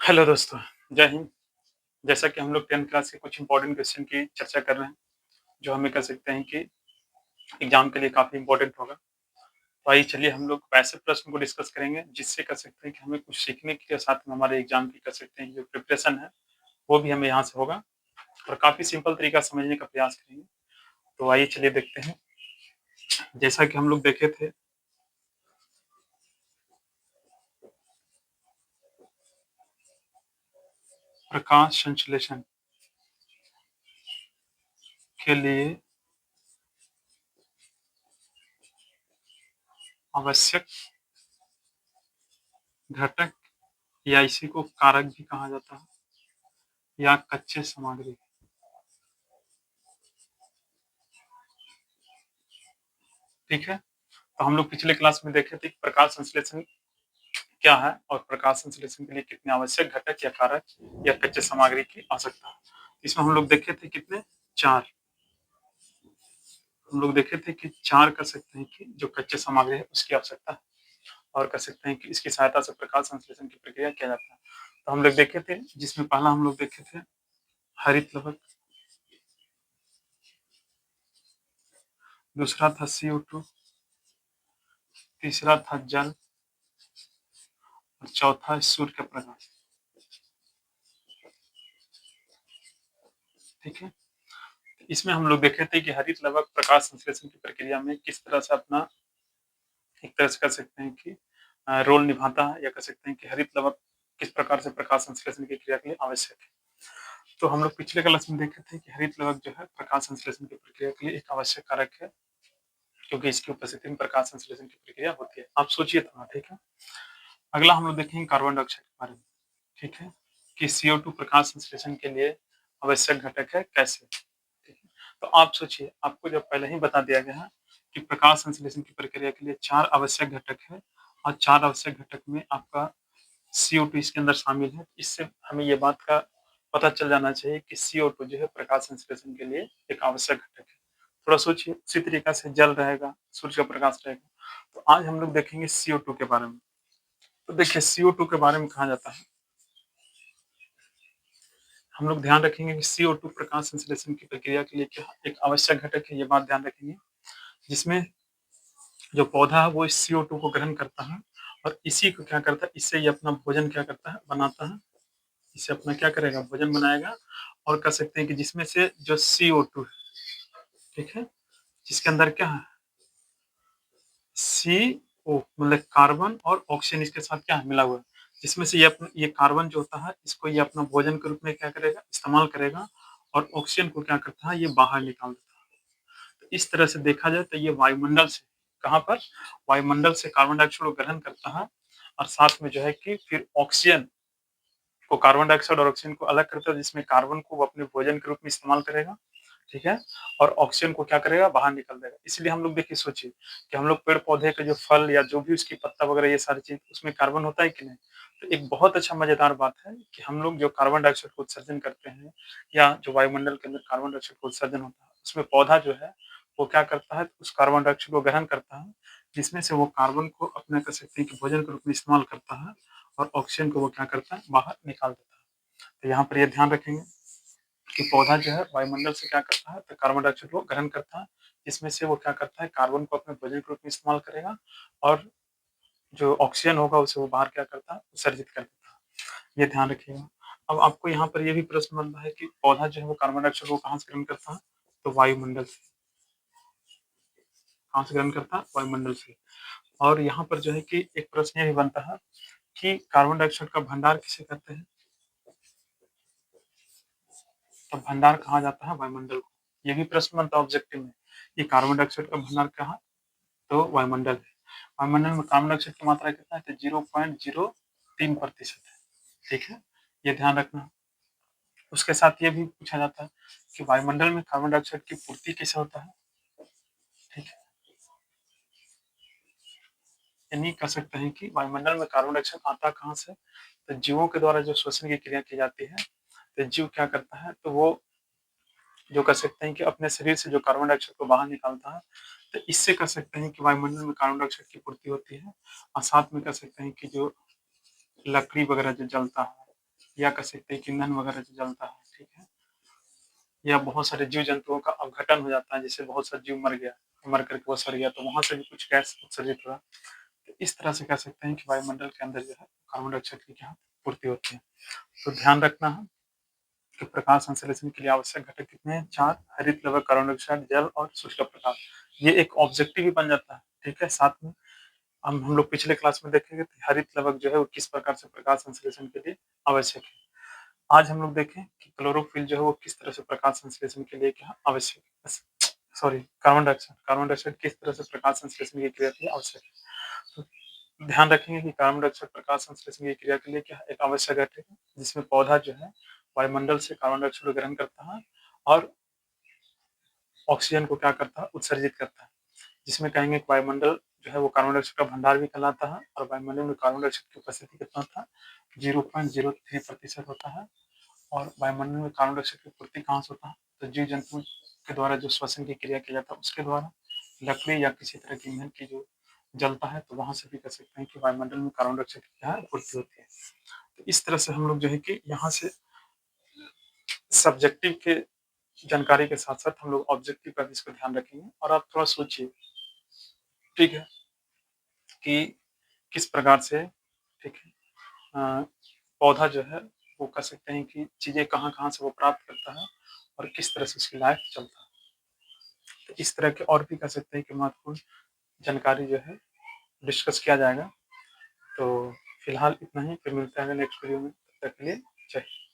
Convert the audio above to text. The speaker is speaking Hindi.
हेलो दोस्तों, जय हिंद। जैसा कि हम लोग 10th क्लास के कुछ इंपॉर्टेंट क्वेश्चन की चर्चा कर रहे हैं, जो हमें कह सकते हैं कि एग्ज़ाम के लिए काफ़ी इंपॉर्टेंट होगा। तो आइए चलिए हम लोग वैसे प्रश्न को डिस्कस करेंगे, जिससे कह सकते हैं कि हमें कुछ सीखने के लिए साथ में हमारे एग्ज़ाम की कह सकते हैं जो प्रिपरेशन है, वो भी हमें यहाँ से होगा और काफ़ी सिंपल तरीका समझने का प्रयास करेंगे। तो आइए चलिए देखते हैं। जैसा कि हम लोग देखे थे, प्रकाश संश्लेषण के लिए आवश्यक घटक या इसी को कारक भी कहा जाता है या कच्चे सामग्री, ठीक है? तो हम लोग पिछले क्लास में देखे थे कि प्रकाश संश्लेषण क्या है और प्रकाश संश्लेषण के लिए कितने आवश्यक घटक या कारक या कच्चे सामग्री की आवश्यकता है। इसमें हम लोग देखे थे कितने 4। हम लोग देखे थे कि 4 कर सकते हैं कि जो कच्चे सामग्री है उसकी आवश्यकता है और कर सकते हैं कि इसकी सहायता से प्रकाश संश्लेषण की प्रक्रिया किया जाता है। तो हम लोग देखे थे जिसमें पहला हम लोग देखे थे हरित लवक, दूसरा था CO2, तीसरा था जल और चौथा सूर्य का प्रकाश, ठीक है? इसमें हम लोग देखे थे कि हरित लवक प्रकाश संश्लेषण की प्रक्रिया में किस तरह से अपना एक तरह से कह सकते हैं कि रोल निभाता है या कह सकते हैं कि हरित लवक किस प्रकार से प्रकाश संश्लेषण की क्रिया के लिए आवश्यक है। तो हम लोग पिछले क्लास में देखे थे कि हरित लवक जो है प्रकाश संश्लेषण की प्रक्रिया के लिए एक आवश्यक कारक है, क्योंकि इसकी उपस्थिति में प्रकाश संश्लेषण की प्रक्रिया होती है। आप सोचिए थोड़ा, ठीक है? अगला हम लोग देखेंगे कार्बन डाइऑक्साइड के बारे में, ठीक है? कि CO2 प्रकाश संश्लेषण के लिए आवश्यक घटक है, कैसे? ठीक है? तो आप सोचिए, आपको जब पहले ही बता दिया गया है कि प्रकाश संश्लेषण की प्रक्रिया के लिए 4 आवश्यक घटक है और 4 आवश्यक घटक में आपका CO2 इसके अंदर शामिल है। इससे हमें ये बात का पता चल जाना चाहिए कि CO2 जो है प्रकाश संश्लेषण के लिए एक आवश्यक घटक है। थोड़ा सोचिए, उसी तरीका से जल रहेगा, सूर्य का प्रकाश रहेगा। तो आज हम लोग देखेंगे CO2 के बारे में। तो देखिए CO2 के बारे में कहा जाता है, हम लोग ध्यान रखेंगे कि CO2 प्रकाश संश्लेषण की प्रक्रिया के लिए क्या एक आवश्यक घटक है, ये बात ध्यान रखेंगे। जिसमें जो पौधा है वो इस CO2 को ग्रहण करता है और इसी को क्या करता है, इससे ये अपना भोजन क्या करता है, बनाता है। इससे अपना क्या करेगा, भोजन बनाएगा और कह सकते हैं कि जिसमें से जो CO2 है, ठीक है? जिसके अंदर क्या है, CO मतलब कार्बन और ऑक्सीजन इसके साथ क्या है, मिला हुआ है। जिसमें से ये कार्बन जो होता है, इसको ये अपना भोजन के रूप में क्या करेगा, इस्तेमाल करेगा और ऑक्सीजन को क्या करता है, ये बाहर निकाल देता है। तो इस तरह से देखा जाए तो ये वायुमंडल से कहाँ पर, वायुमंडल से कार्बन डाइऑक्साइड को ग्रहण करता है और साथ में जो है कि फिर ऑक्सीजन को, कार्बन डाइऑक्साइड और ऑक्सीजन को अलग करता है, जिसमें कार्बन को वो अपने भोजन के रूप में इस्तेमाल करेगा, ठीक है? और ऑक्सीजन को क्या करेगा, बाहर निकाल देगा। इसलिए हम लोग देखिए सोचिए कि हम लोग पेड़-पौधे के जो फल या जो भी उसकी पत्ता वगैरह ये सारी चीज़ उसमें कार्बन होता है कि नहीं? तो एक बहुत अच्छा मज़ेदार बात है कि हम लोग जो कार्बन डाइऑक्साइड को उत्सर्जन करते हैं या जो वायुमंडल के अंदर कार्बन डाइऑक्साइड का उत्सर्जन होता है, उसमें पौधा जो है वो क्या करता है, उस कार्बन डाइऑक्साइड को ग्रहण करता है, जिसमें से वो कार्बन को अपना कह सकते हैं कि भोजन के रूप में इस्तेमाल करता है और ऑक्सीजन को वो क्या करता है, बाहर निकाल देता है। तो यहाँ पर ये ध्यान रखेंगे कि पौधा जो है वायुमंडल से क्या करता है, तो कार्बन डाइऑक्साइड को ग्रहण करता है, जिसमें से वो क्या करता है, कार्बन को अपने भोजन के रूप में इस्तेमाल करेगा और जो ऑक्सीजन होगा उसे वो बाहर क्या करता है, उत्सर्जित कर देता है। ये ध्यान रखिएगा। अब आपको यहाँ पर ये भी प्रश्न बनता है कि पौधा जो है वो कार्बन डाइऑक्साइड को कहाँ से ग्रहण करता है, तो वायुमंडल से। कहाँ से ग्रहण करता है, वायुमंडल से। और यहाँ पर जो है कि एक प्रश्न ये भी बनता है कि कार्बन डाइऑक्साइड का भंडार किसे कहते हैं? तो भंडार कहा जाता है वायुमंडल को। ये भी प्रश्न बनता है ऑब्जेक्टिव में कि कार्बन डाइऑक्साइड का भंडार कहाँ, तो वायुमंडल है। वायुमंडल में कार्बन डाइऑक्साइड की मात्रा कितना है, तो 0.03% है, ठीक है? ये ध्यान रखना। उसके साथ ये भी पूछा जाता है कि वायुमंडल में कार्बन डाइऑक्साइड की पूर्ति कैसे होता है, ठीक है? यानी कह सकते हैं कि वायुमंडल में कार्बन डाइऑक्साइड आता कहाँ से, तो जीवों के द्वारा जो श्वसन की क्रिया की जाती है, तो जीव क्या करता है, तो वो जो कह सकते हैं कि अपने शरीर से जो कार्बन डाइऑक्साइड को बाहर निकालता है, तो इससे कह सकते हैं कि वायुमंडल में कार्बन डाइऑक्साइड की पूर्ति होती है और साथ में कह सकते हैं कि जो लकड़ी वगैरह जो जलता है, या कह सकते हैं कि ईंधन वगैरह जो जलता है, ठीक है? या बहुत सारे जीव-जंतुओं का अपघटन हो जाता है, जैसे बहुत सा जीव मर गया, मर कर के वो सड़ गया, तो वहाँ से भी कुछ गैस उत्सर्जित हुआ। तो इस तरह से कह सकते हैं कि वायुमंडल के अंदर जो है कार्बन डाइऑक्साइड की क्या पूर्ति होती है। तो ध्यान रखना है कि प्रकाश संश्लेषण के लिए आवश्यक घटक कितने हैं? 4 हरित लवक, कार्बन डाइऑक्साइड, जल और सूर्य का प्रकाश। ये एक ऑब्जेक्टिव भी बन जाता है, ठीक है? साथ में हम लोग पिछले क्लास में देखेंगे कि हरित लवक जो है वो किस प्रकार से प्रकाश संश्लेषण के लिए आवश्यक है। आज हम लोग देखें कि क्लोरोफिल जो है वो किस तरह से प्रकाश संश्लेषण के लिए क्या आवश्यक है। सॉरी, कार्बन डाइऑक्साइड किस तरह से प्रकाश संश्लेषण की क्रिया के लिए आवश्यक है। तो ध्यान रखेंगे कि कार्बन डाइऑक्साइड प्रकाश संश्लेषण की क्रिया के लिए क्या एक आवश्यक घटक है, जिसमें पौधा जो है वायुमंडल से कार्बन डाइऑक्साइड को ग्रहण करता है और ऑक्सीजन को क्या करता है, उत्सर्जित करता है। जिसमें कहेंगे कि वायुमंडल जो है वो कार्बन डाइऑक्साइड का भंडार भी कहलाता है और वायुमंडल में कार्बन डाइऑक्साइड की उपस्थिति कितना होता है? 0.03% होता है। और वायुमंडल में कार्बन डाइऑक्साइड की पूर्ति कहाँ से होता है? तो जीव जंतु के द्वारा जो श्वसन की क्रिया किया जाता है उसके द्वारा, लकड़ी या किसी तरह की ईंधन की जो जलता है तो वहां से भी कह सकते हैं कि वायुमंडल में कार्बन डाइऑक्साइड की क्या है, पूर्ति होती है। तो इस तरह से हम लोग जो है कि यहाँ से सब्जेक्टिव के जानकारी के साथ साथ हम लोग ऑब्जेक्टिव का भी इसको ध्यान रखेंगे। और आप थोड़ा सोचिए, ठीक है, कि किस प्रकार से, ठीक है, पौधा जो है वो कह सकते हैं कि चीजें कहाँ कहाँ से वो प्राप्त करता है और किस तरह से उसकी लाइफ चलता है। तो इस तरह के और भी कह सकते हैं कि महत्वपूर्ण जानकारी जो है डिस्कस किया जाएगा। तो फिलहाल इतना ही, फिर मिलते हैं नेक्स्ट वीडियो में, तब तक के लिए जय हिंद।